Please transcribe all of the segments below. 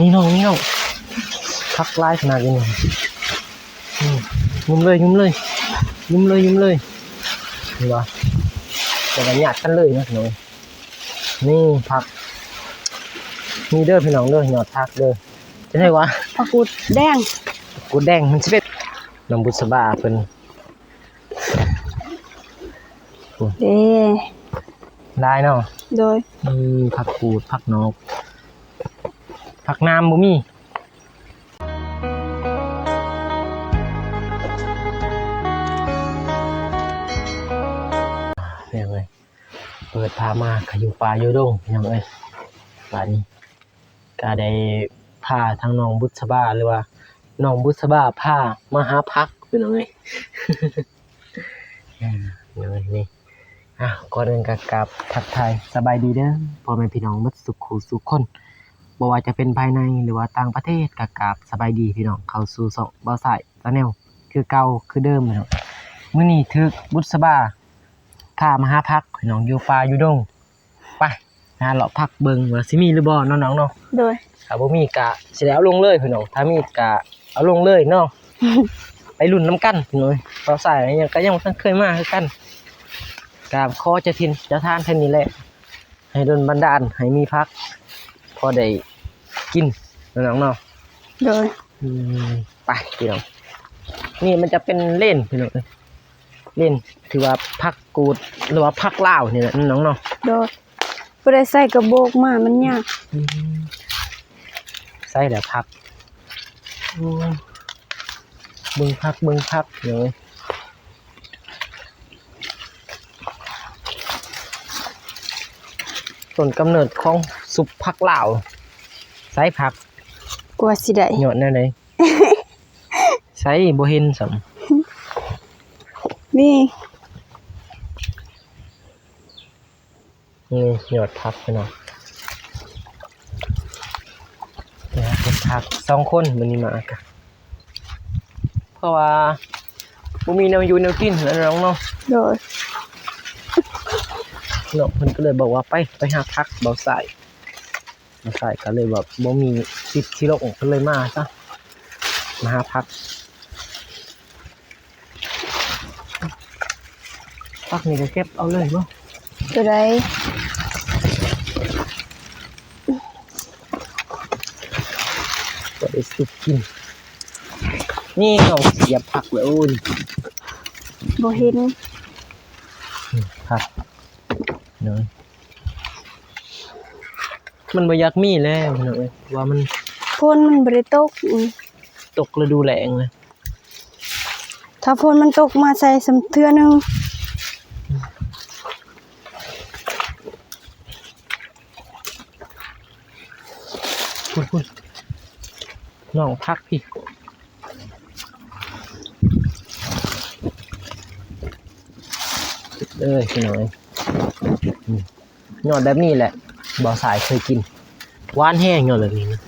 นี่น้องพักไล่ขนาดนี้ยุ่มเลยนี่วะแต่ละหยาดกันเลยนะพี่น้องนี่พักนี่เด้อพี่น้องเด้อหยอดพักเด้อจะได้วะผักกูดแดงมันจะเป็นน้ำบุษบาเป็นเด้ได้เนาะโดยผักกูดผักนกผักน้ำบุมี่ยังไงเปิดพามาขยุปลาโยดงยังไงป่านนี้ก็ได้พาทั้งน้องบุษบาหรือว่าน้องบุษบาพามาหาพักเป็นยังไงยังไงนี่ก่อนอื่นกับทักทายสบายดีเด้อพ่อแม่พี่น้องมัดสุขสุขคนบ่ว่าจะเป็นภายในหรือว่าต่างประเทศกับสบายดีพี่น้องเข้าสู่ช่องบ่าวสายชาแนลคือเก่าคือเดิมพี่น้องมื้อนี้ถึกบุษบาพามาหาพักพี่น้องอยู่ป่าอยู่ดงไปเลาะพักเบิ่งว่าสิมีหรือบ่น้องๆเนาะโดยถ้าบ่มีก็สิได้เอาลงเลยพี่น้องถ้ามีก็เอาลงเลยเนาะ ไปลุ้นน้ำกันพี่น้องบ่าวสายยังก็ยังบ่เคยมาคือกันกราบขอเจ้าถิ่นเจ้าทานเท่านี้แหละให้ดลบันดาลให้มีพักพอได้กินน้องๆเนาะโดยไปพี่น้องนี่มันจะเป็นเล่นพี่น้องเล่นถือว่าพักกูดหรือว่าพักลาวนี่แหละน้องๆเนาะโดยบ่ได้ใส่กระโบกมามันยากใส่แล้วพักเบิ่งพักเลยต้นกำเนิดของซุปผักลาวใส่ผักกว่าสิได้หยดแน่เลยใส่บ่เห็นสำนี่หยดผักไปหน่อยเป็นผัก2คนมื้อนี้มาค่ะเพราะว่าบ่มีแนวอยู่แนวกินแล้วน้องเนาะโดยเนาะเพิ่นก็เลยบอกว่าไปหาพักเบาสายก็เลยแบบบ่มีติดที่โลกเพิ่นเลยมาซะมาหาพักนี่ก็เก็บเอาเลยบ่ตัวใดก็ได้สุกกินนี่เอาเสียบผักเลยโอ้ยบ่เห็นผักเนาะมันบ่อยากมีแล้วเนาะว่ามันฝนมันบ่ได้ตกฤดูแล้งเลยถ้าฝนมันตกมาใส่สำเทื่อนึงคุณน้องพักพี่พี่น้อยยอดแบบนี้แหละบ่อสายเคยกินหวานแห้งยอดแบบนี้นะ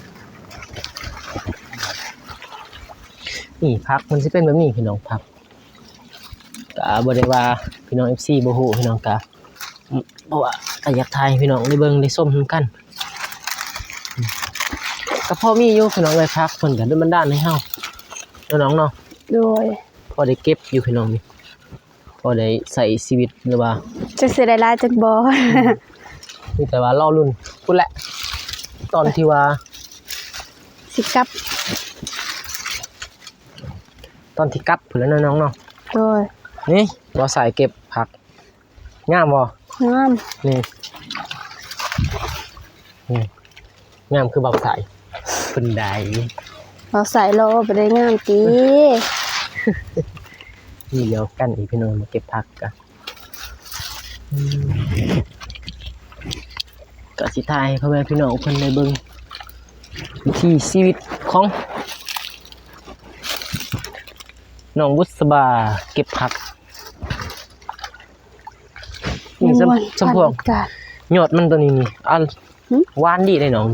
นี่พักมันจะเป็นแบบนี้พี่น้องพักกะบ่ได้ว่าพี่น้อง FC บ่ฮู้พี่น้องกะเพราะว่าก็อยากทายพี่น้องได้เบิ่งได้ส้มกันก็พอมีอยู่พี่น้องเลยพักเพิ่นก็ด้วยบันดาลให้เฮาน้องๆเนาะโดยพอได้เก็บอยู่พี่น้องนี่พอได้ใส่ชีวิตหรือว่าจะสิได้หลายจักบ่นี่แต่ว่ารอรุ่นพุ่นแหละตอนที่ว่าสิกลับตอนที่กลับพุ่นแล้วน้องๆเนาะโดยนี่บ่ใส่เก็บผักงามบ่งามนี่งามคือบ่ใส่เพิ่นได้บ่ใส่โลบ่ได้งามตินี่เดียวกันอีกพี่น้องมาเก็บผักกันก็สิทายพ่อแม่พี่น้องเพิ่นได้เบิ่งวิถีชีวิตของน้องบุษบาเก็บผักนี่สมพวงยอดมันตัวนี้นี่หวานดีเลยน้อง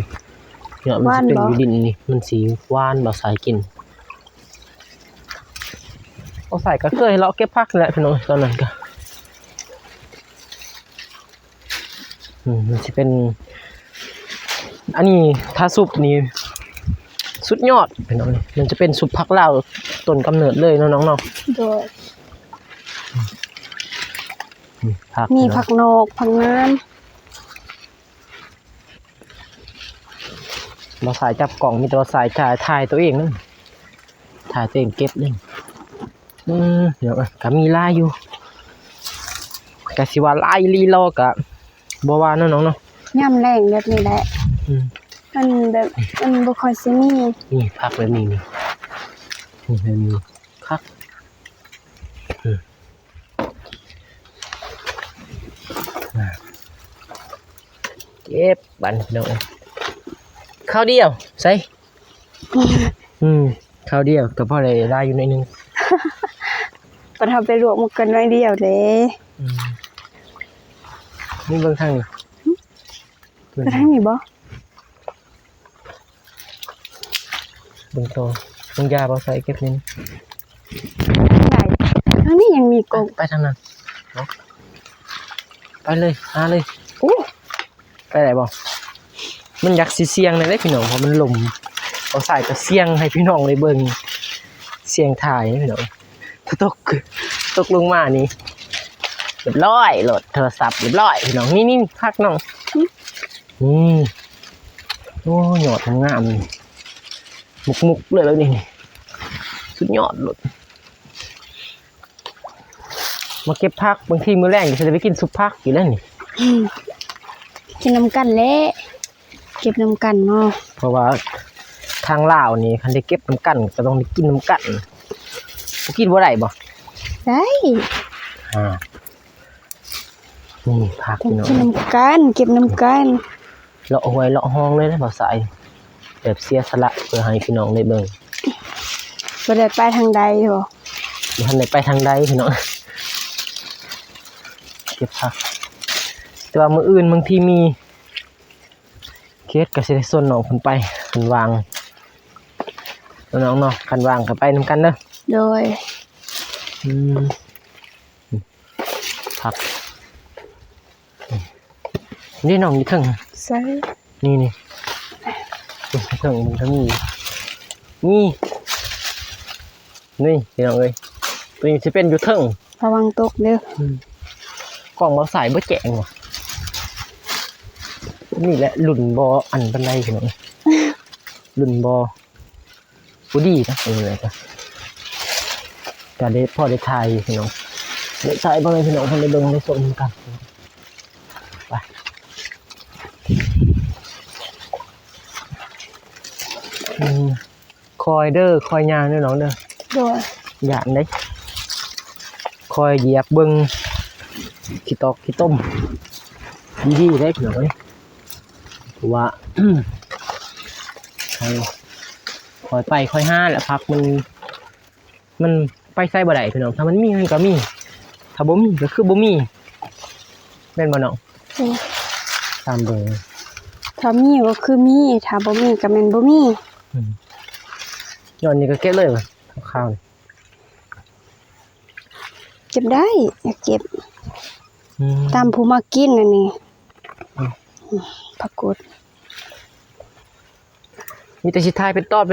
ยอดมันจะเป็นอยู่ดินนี่มันสีหวานบ่สายกินเอาใส่ก็เคยเราเก็บผักแหละพี่น้องตอนนั้นก็มันจะเป็นอันนี้ถ้าซุปนี่ สุดยอดพี่น้องมันจะเป็นซุปผักลาวต้นกำเนิดเลยเนาะน้องเนาะ โดย ผัก มีผักนอกผักน้ เราสายจับกล่องมีตัวสายถ่ายตัวเองนั่นถ่ายตัวเองเก็บนี่เดี๋ยวก็มีลายอยู่กะสิว่าลายลีโลกะบ่ว่าเนาะน้องเนาะ ำย่ำแรงแบบนี้แหละมันแบบมันบ่ค่อยสิมี นี่ผักแบบนี้นี่แบบนี้คักเก็บบันพี่น้องข้าวเดียวใส่ข้าวเดียวก็พอได้ลายอยู่หน่อยนึง ปะทำไปรวมกันน้อยเดียวเด้ นี่เบิ่งทางนี่ กระทั่งนี่บ่ เบิ่งโตเบิ่งยาบ่ใส่เก็บนี่ ได้ทั้งนี้ยังมีกบ ไปทางนั้นเนาะไปเลยหาเลย โอ้ ไปไหนบ่มันอยากสิเสียงในได้พี่น้องเพราะมันลมเอาใส่ก็เสียงให้พี่น้องได้เบิ่งเสียงถ่ายพี่น้องถ้าตกลงมานี่เรียบร้อยโหลดโทรศัพท์เรียบร้อยพี่น้องนี่พักน้องนี่โอ้หยอดงามมุกเลยแล้วนี่สุดยอดโหลดมาเก็บผักบางทีมื้อแรกจะไปกินซุปผักอยู่แล้วนี่ กินน้ำกันแหละเก็บน้ำกันเนาะ เพราะว่าทางลาวนี่คันได้เก็บน้ำกันก็ต้องได้กินน้ำกันบ่กินบ่ได้บ่ ได้ นี่ผัก ต้อง พี่น้อง กินน้ำกันเก็บน้ำกัน เลาะหวยเลาะห้องเลยนะบ่ใส่แบบเสียสละเพื่อให้พี่น้องได้เบิ่ง บ่ได้ไปทางใดบ่ บ่ทันได้ไปทางใดพี่น้องเก็บผักแต่ว่ามื้ออื่นบางทีมีเคสก็สิได้ส่วนน้องเพิ่นไปเพิ่นวางน้องเนาะคันวางก็ไปนำกันเด้อ โดย ผักนี่น้องอยู่เทิง ใส่ นี่เทิงมันก็มีนี่พี่น้องเอ้ยตัวนี้สิเป็นอยู่เทิง ระวังตกเด้อก ล่องบ่ใส่บ่แจ้งว่ะนี่แหละหลุ่นบ่อันปานใดพี่น้องหลุ่นบ่ดีนะเลยก็ได้พอได้ถ่ายพี่น้องได้ถ่ายบ่ให้พี่น้องเพิ่นได้เบิ่งได้ชมกันไปคอยเด้อคอยย่างเด้อน้องเด้อ โดย ย่านได้คอยเหยียบเบิ่งขี้ตอกขี้ต้มดีๆได้พี่น้องเอ้ยเพราะว่า คอยไปคอยห้าแหละพักมันไปใส่บ่ได้พี่น้องถ้ามันมีมันก็มีถ้าบ่มีก็คือบ่มีแม่นบ่น้องตามเบอร์ ถ้ามีก็คือมีถ้าบ่มีก็แม่นบ่มี ย้อนนี่ก็เก็บเลยว่ะข้าวๆนี่ เก็บได้อยากเก็บ อืม ตามผู้มากินอันนี้ผักกูด มีแต่สิทายเป็นต้อน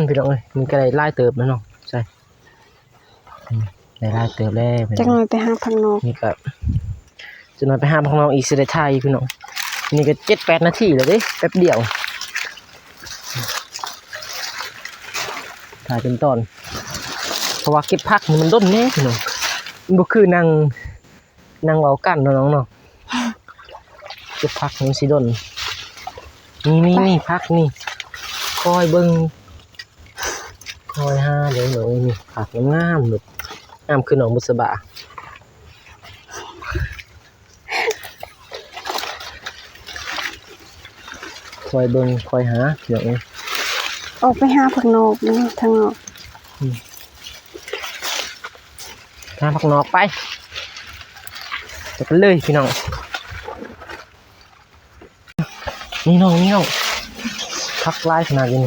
พี่น้องเอ้ยมันก็ได้หลายเติบแล้วเนาะใช่ได้หลายเติบแล้วพี่ จัก น้ ห อง น่อยไปหาผักนอก นี่ก็จะนอนไปหาของเราอีกสิได้ทายพี่น้องนี่ก็7-8 นาทีแล้วเด้แป๊บเดียวถ่ายเป็นตอนเพราะว่าเก็บผักนี่มันด้นแน่พี่น้องมันบ่คือนั่งเว้ากันเนาะน้องเนาะเก็บผักมันสิด้นนี่ผักนี่คอยเบิ่งคอยหาเดี๋ยวนี่ผักงามๆลูกงามคือน้องบุษบาคอยเบิ่งคอยหาเดี๋ยว ออกไปหาผักนอกนี่ทางนอก หาผักนอกไปไปเลยพี่น้องนี่น้องผักลายขนาดนี้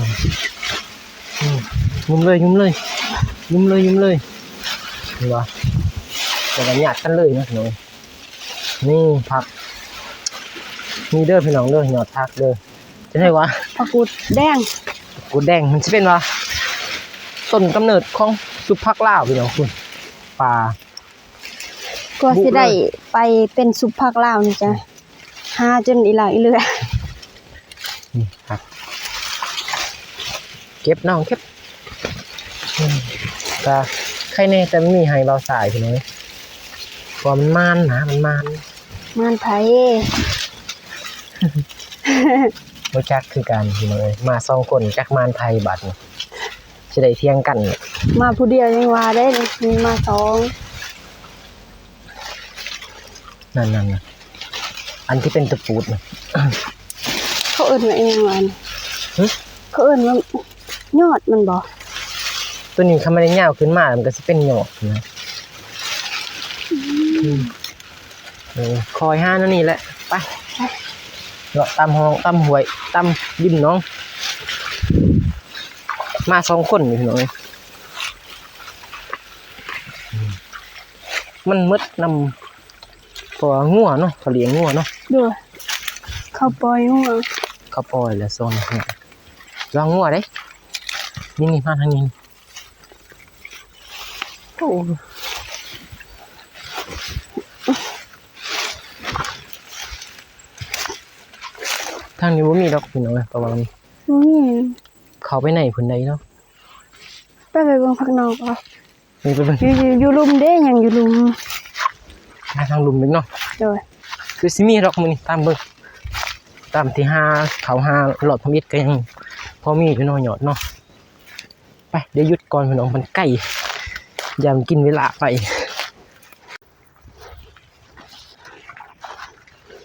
ยุ่มเลยนี่วะแต่ละหยาดกันเลยนะพี่น้องนี่ผักนี่เด้อพี่น้องเด้อหยอดผักเด้อจะได้วะ ผักกูดแดง กูดแดงมันจะเป็นว่าต้นกำเนิดของสุภาคลาวพี่น้องคุณป่า ก็สิได้ไปเป็นสุภาคลาวนี่จ้ะหาจนอีหลาอีเรือ นี่ครับเก็บน้องเก็บก็ใครแน่แต่ไม่มีให้เบาสายพี่น้องเพราะมันมันนะมันมัน มันไผ บ่จักคือกันพี่น้องเอ้ยมา2คนจักมานไทยบัดนี่สิได้เที่ยงกัน มาผู้เดียวยังว่าได้นี่มีมาสอง นั่นๆน่ะอันที่เป็นตะปูดน่ะ เขาเอิ้นว่าอีหยังวะนี่ หึ เขาเอิ้นว่ายอดมันบ่ ตัวนี้คันมันได้ยาวขึ้นมามันก็สิเป็นหยอกนะคอยห้านั่นนี่แหละไปเลาะตามห้องตามห้วยตามริมหน้อง มา2คนนี่พี่น้องเอ้ยมันมืดนำตัวงัวเนาะเขาเลี้ยงงัวเนาะ ดูเขาปล่อยหัว เขาปล่อยแล้วโซนเนี่ยลองงัวเด้นี่มาทางนี้โอ้ทางนี้บ่มีดอกพี่น้องเอ้ยประมาณนี้ บ่มี เขาไปไหนเพิ่นใดเนาะ ไปเบิ่งพักนอกเอา นี่ไปเบิ่ง อยู่ลุมเด้ยังอยู่ลุม ทางลุมนึงเนาะ โดย คือสิมีดอกมื้อนี้ตามเบิ่งตามที่เขาหลอดพมิตรก็ยังพอมีอยู่เนาะหยอดเนาะไปเดี๋ยวหยุดก่อนพี่น้องมันใกล้อย่ามันกินเวลาไป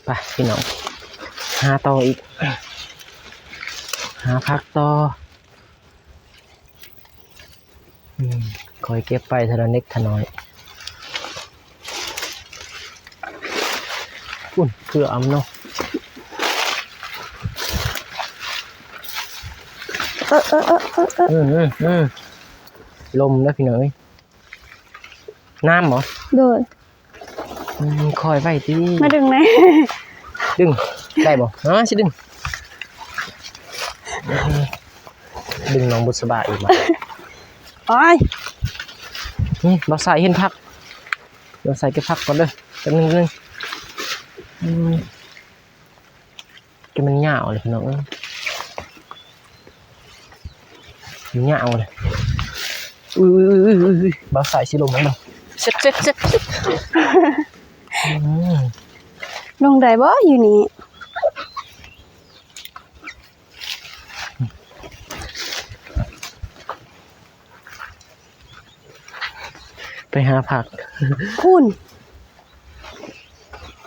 ไปพี่น้องหาต่ออีกหาพักต่อคอยเก็บไปทีละเล็กทีละน้อยอุ่นเพื่ออำเนาะลมแล้วพี่น้องเอ้ยน้ำเหรอ โดย คอยไว้ที่ มาดึงไหน ดึงได้บ่สิดึงดึงน้องบุษบาอีกบ่ โอ้ย นี่เราใส่เห็นพักเราใส่เก็บพักก่อนเด้อแป๊บนึงก็มันยาวเลยพี่น้องเอ้ยยาวเลยเราใส่สิลมแล้วเนาะเซ็ตลงได้บ่อยู่นี่ ไปหาผัก พูน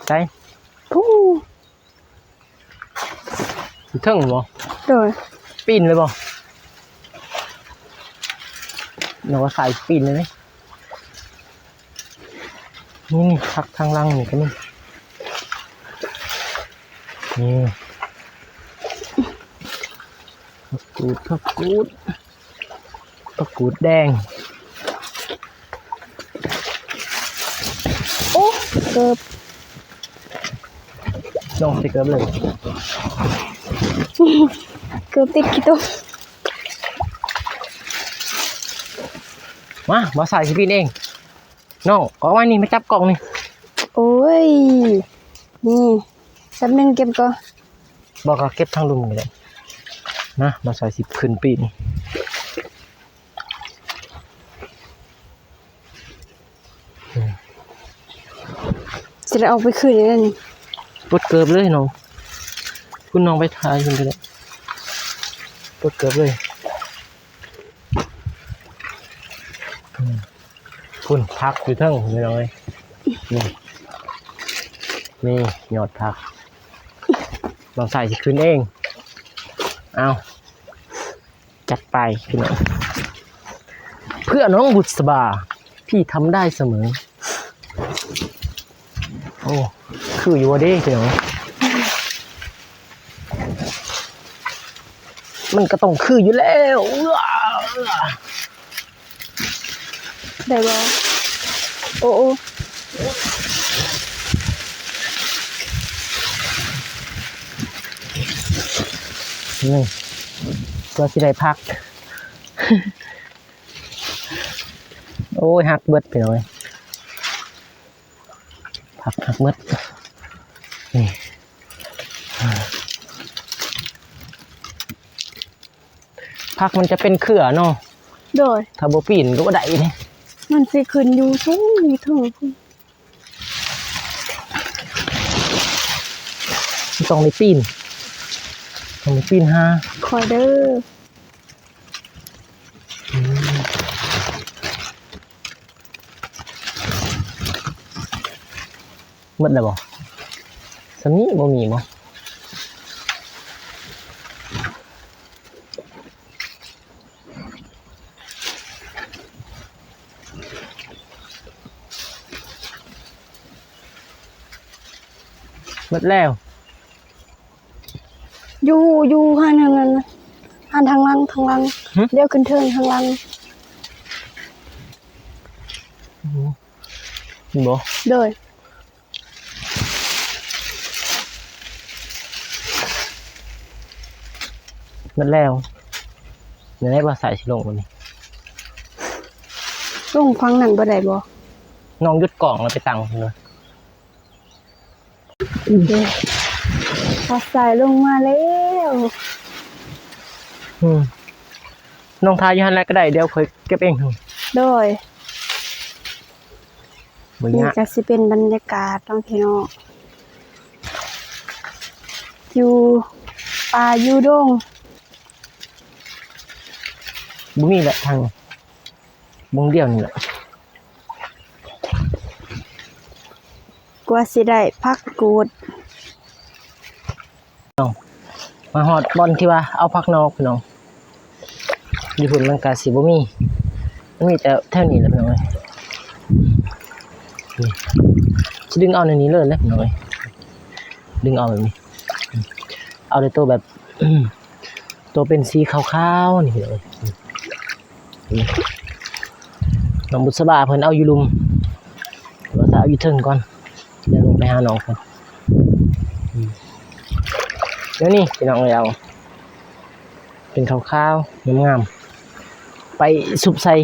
ใช่ พู เทิงบ่ โดย ปีนเลยบ่เราก็ใส่ปีนเลยไหมนี่ผักทางล่างนี่ก็มีนี่ผักกูดแดง โอ้เกือบ ลงสิเกือบเลย เกือบติดขี้ตม มาบ่ใส่สิปีนเองน้องก็ว่านี่มาจับกล่องนี่ โอ้ยนี่แป๊บนึงเก็บก่อน บอกก็เก็บทางลุมนี่แหละนะมาใส่สิขึ้นปีน จะได้เอาไปคืนนั่น ปลดเกือบเลยน้องคุณน้องไปทายคุณไปเลยปลดเกือบเลยคุณพักอยู่เทั้งเลยน้องเอ้ยนี่ยอดพักเราใส่สิขึ้นเองเอาจัดไปพี่น้องเพื่อน้องบุษบาพี่ทำได้เสมอโอ้คืออยู่ว่าเด้พี่น้องมันก็ต้องคืออยู่แล้ว ได้บ่โอ้โอ้ นี่ ก็สิได้พัก โอ้ยหักเบิดไปเลยหักเบิดนี่พักมันจะเป็นเครือเนาะ โดย ถ้าบ่ปีนก็บ่ได้นี่ มันสิขึ้นอยู่สูงอยู่ถึง ต้องได้ปีนหา คอยเด้อ หมดแล้วบ่สำนี้บ่มีบ่หมดแล้ว อยู่หันนั่นน่ะหันทางหลังเดี๋ยวขึ้นเทิงทางหลัง นี่บ่ โดย หมดแล้วเดี๋ยวได้บ่ใส่สิลงบ่นี่ ลงฟังนั่นบ่ได้บ่ น้องหยุดกล่องแล้วไปตั้งพุ่นเลย พอสายลงมาแล้ว น้องทายอยู่หั่นแล้วก็ได้เดี๋ยวค่อยเก็บเอง โดย บ่ นี่ ยาก ก็สิเป็นบรรยากาศน้องพี่น้องอยู่ป่าอยู่ดง บ่มีแหละทางวงเดียวนี่แหละ กว่าสิได้พักกูด มาฮอดบอลที่ว่าเอาพักนอกพี่น้องอยู่พุ่นมันก็สิบ่มีมันมีแต่แถวนี้แหละพี่น้องเอ้ยนี่สิดึงเอาในนี้เลยพี่น้องเอ้ยดึงเอาแบบนี้เอาในตัวแบบ ตัวเป็นสีขาวๆนี่พี่น้องเอ้ยนี่น้องบุษบาเพิ่นเอาอยู่ลุมเราจะเอาอยู่เทิงก่อนเดี๋ยวลงไปหาน้องเพิ่นเดี๋ยวนี้พี่น้องเอ้ยเอาเป็นขาวๆงามๆไปสุบใส่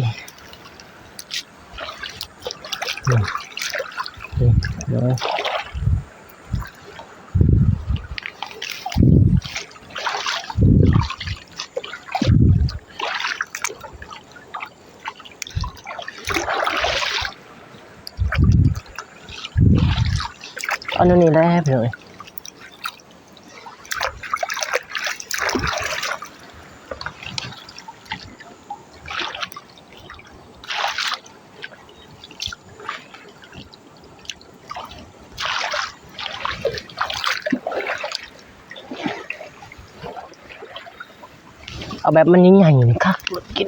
นี่เดี๋ยวอันนี้ได้พี่น้องเอ้ยเอาแบบมันใหญ่ๆนี่ค่ะกิน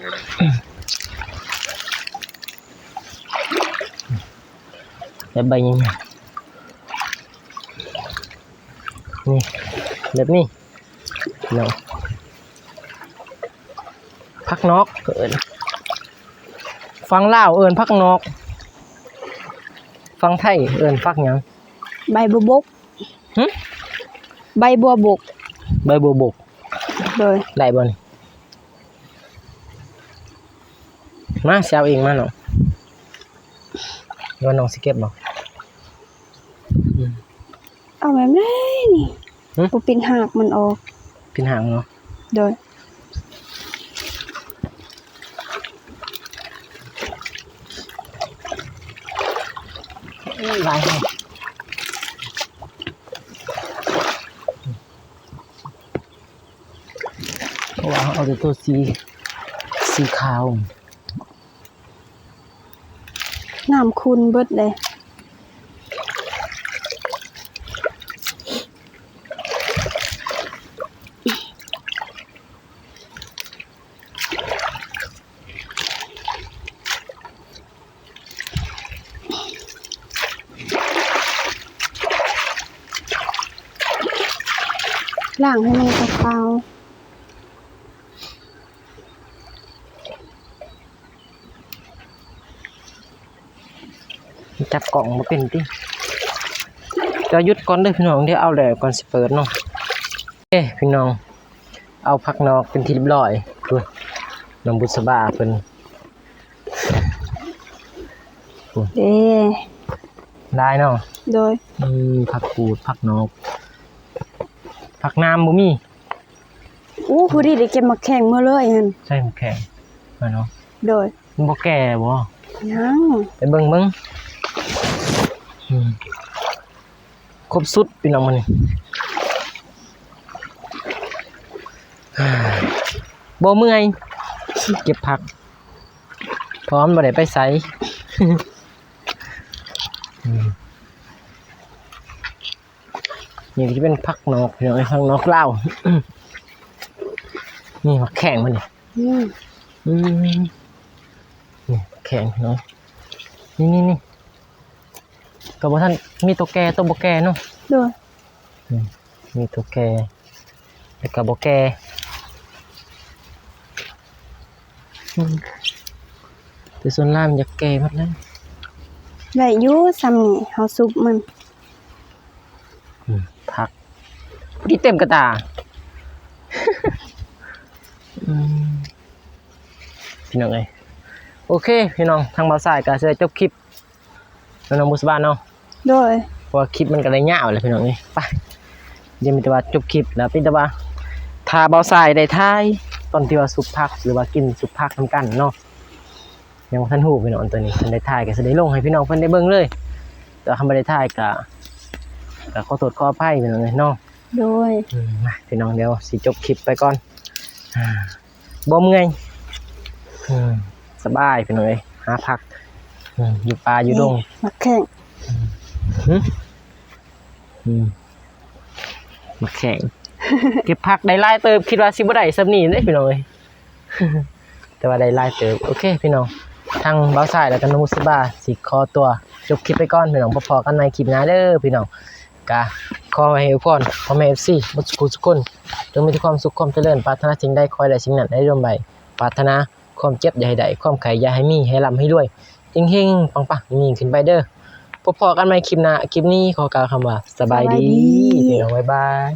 แบบใบใหญ่ๆนี่แบบนี้เนาะพักนอกเอิ้นฟังลาวเอิ้นพักนอกฟังไทยเอิ้นฟักหยัง ใบบัวบก หึ ใบบัวบก ใบบัวบก โดย ได้บ่นี่มาสิเอาเองมาเนาะว่าน้องสิเก็บบ่ เอาแบบนี้นี่ หึ บ่เป็นหากมันออก พินหางเนาะ โดย หลายแฮงเพราะว่าเอาแต่ตัวสีขาว น้ำคุณเบิดเลยล้างให้มันขาว จับกล่องมาเป็นติจะหยุดก่อนเด้อพี่น้องเดี๋ยวเอาแล้วก่อนสิเปิดเนาะพี่น้อง เอาผักนอกเป็นที่เรียบร้อยดูน้องบุษบาเพิ่น เด้ ได้เนาะ โดย ผักกูดผักนอกผักน้ำบ่มี อู้ผู้ดีได้เก็บมาแข่งมื้อเลยหั่น ใช่หมูแข็งมาเนาะ โดย มันบ่แก่บ่ ยัง ไปเบิ่งครบสุดพี่น้องมันนี่บ่เมื่อยเก็บผักพร้อมบ่ได้ไปไส นี่ที่เป็นผักนอกพี่น้องผักนอกลาว นี่ผักแข็งมันนี่ นี่แข็งเนาะนี่ก็บ่ท่านมีตัวแก่ตัวบ่แก่เนาะ โดย มีตัวแก่แต่ก็บ่แก่แต่ส่วนล่างมันจะแก่หมดแล้ว ได้อยู่ซ้ำนี่เฮาซุปมัน ผักพอดีเต็มกระตา พี่น้องเอ้ยโอเคพี่น้องทางบ่าวสายก็สิได้จบคลิปแล้วน้องบุษบาเนาะ โดย เพราะว่าคลิปมันก็ได้ยาวแล้วพี่น้องนี่ไปเดี๋ยวมีแต่ว่าจบคลิปแล้วเป็นแต่ว่าถ้าเบาสายได้ท้ายตอนที่ว่าสุกพักหรือว่ากินสุกพักทำกันเนาะยังบ่ทันฮู้พี่น้องตัวนี้เพิ่นได้ท้ายก็สิได้ลงให้พี่น้องเพิ่นได้เบิ่งเลยแต่คำบ่ได้ท้ายก็ขอโทษขออภัยพี่น้องเนาะ โดย มาพี่น้องเดี๋ยวสิจบคลิปไปก่อนบ่เมื่อยสบายพี่น้องเอ้ยหาพักอยู่ป่าอยู่ดง มาแข่ง มาแข่ง เก็บผักได้หลายเติบคิดว่าสิบ่ได้ซำนี้เด้พี่น้องเอ้ย แต่ว่าได้หลายเติบโอเคพี่น้องทางเบาสายแล้วก็น้องมุสบาสิขอตัวจบคลิปไปก่อนพี่น้องพอๆกันในคลิปหน้าเด้อพี่น้องกะขอให้ทุกคนพ่อแม่ FC บ่ทุกคนจงมีแต่ความสุขความเจริญปรารถนาสิ่งใดขอให้ได้สิ่งนั้นได้ร่วมใบปรารถนาความเจ็บอย่าให้ได้ความไข้อย่าให้มีให้ร่ำให้รวยเฮงๆปังๆยิ่งขึ้นไปเด้อพอๆกันในคลิปหน้าคลิปนี้ขอกล่าวคำว่าสบายดีพี่น้องบ๊ายบาย